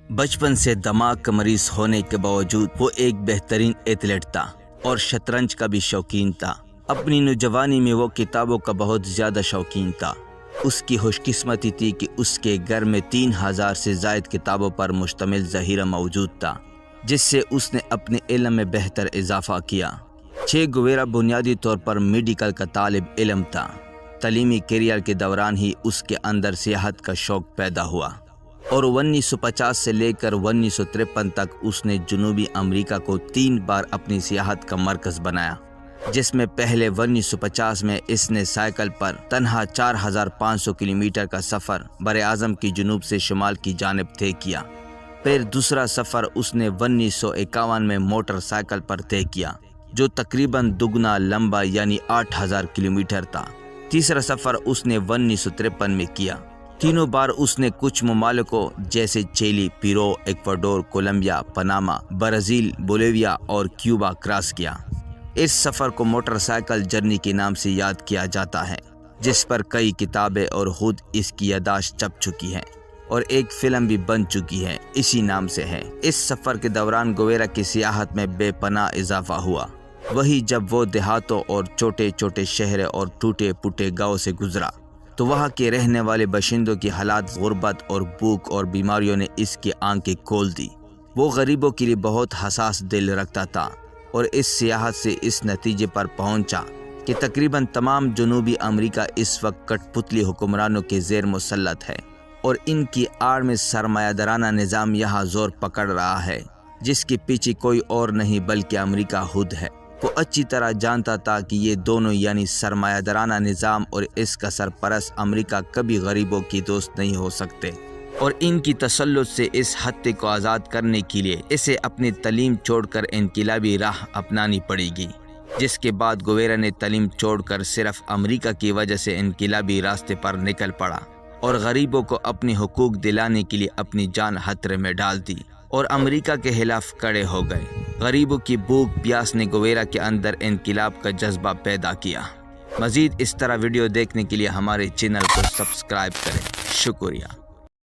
بچپن سے دماغ کا مریض ہونے کے باوجود وہ ایک بہترین ایتھلیٹ تھا اور شطرنج کا بھی شوقین تھا۔ اپنی نوجوانی میں وہ کتابوں کا بہت زیادہ شوقین تھا۔ اس کی خوش قسمتی تھی کہ اس کے گھر میں 3000 سے زائد کتابوں پر مشتمل ذخیرہ موجود تھا، جس سے اس نے اپنے علم میں بہتر اضافہ کیا۔ چے گویرا بنیادی طور پر میڈیکل کا طالب علم تھا۔ تعلیمی کیریئر کے دوران ہی اس کے اندر سیاحت کا شوق پیدا ہوا اور 1950 سے لے کر 1953 تک اس نے جنوبی امریکہ کو 3 بار اپنی سیاحت کا مرکز بنایا، جس میں پہلے 1950 میں اس نے سائیکل پر تنہا 4500 کلومیٹر کا سفر براعظم کی جنوب سے شمال کی جانب طے کیا۔ پھر دوسرا سفر اس نے 1951 میں موٹر سائیکل پر طے کیا، جو تقریباً دگنا لمبا یعنی 8000 کلومیٹر تھا۔ تیسرا سفر اس نے 1953 میں کیا۔ تینوں بار اس نے کچھ ممالکوں جیسے Chile, Peru, Ecuador, Colombia, Panama, Brazil, Bolivia اور کیوبا کراس کیا۔ اس سفر کو موٹر سائیکل جرنی کے نام سے یاد کیا جاتا ہے، جس پر کئی کتابیں اور خود اس کی یادداشت چھپ چکی ہیں اور ایک فلم بھی بن چکی ہے، اسی نام سے ہے۔ اس سفر کے دوران گویرا کی سیاحت میں بے پناہ اضافہ ہوا۔ وہی جب وہ دیہاتوں اور چھوٹے چھوٹے شہر اور ٹوٹے پھوٹے گاؤں سے گزرا تو وہاں کے رہنے والے باشندوں کی حالات، غربت اور بھوک اور بیماریوں نے اس کی آنکھیں کھول دی۔ وہ غریبوں کے لیے بہت حساس دل رکھتا تھا اور اس سیاحت سے اس نتیجے پر پہنچا کہ تقریباً تمام جنوبی امریکہ اس وقت کٹ پتلی حکمرانوں کے زیر مسلط ہے اور ان کی آڑ میں سرمایہ دارانہ نظام یہاں زور پکڑ رہا ہے، جس کے پیچھے کوئی اور نہیں بلکہ امریکہ خود ہے۔ وہ اچھی طرح جانتا تھا کہ یہ دونوں یعنی سرمایہ دارانہ نظام اور اس کا سرپرست امریکہ کبھی غریبوں کی دوست نہیں ہو سکتے، اور ان کی تسلط سے اس خطے کو آزاد کرنے کے لیے اسے اپنی تعلیم چھوڑ کر انقلابی راہ اپنانی پڑے گی، جس کے بعد گویرا نے تعلیم چھوڑ کر صرف امریکہ کی وجہ سے انقلابی راستے پر نکل پڑا اور غریبوں کو اپنے حقوق دلانے کے لیے اپنی جان خطرے میں ڈال دی اور امریکہ کے خلاف کھڑے ہو گئے۔ غریبوں کی بھوک پیاس نے گویرا کے اندر انقلاب کا جذبہ پیدا کیا۔ مزید اس طرح ویڈیو دیکھنے کے لیے ہمارے چینل کو سبسکرائب کریں۔ شکریہ۔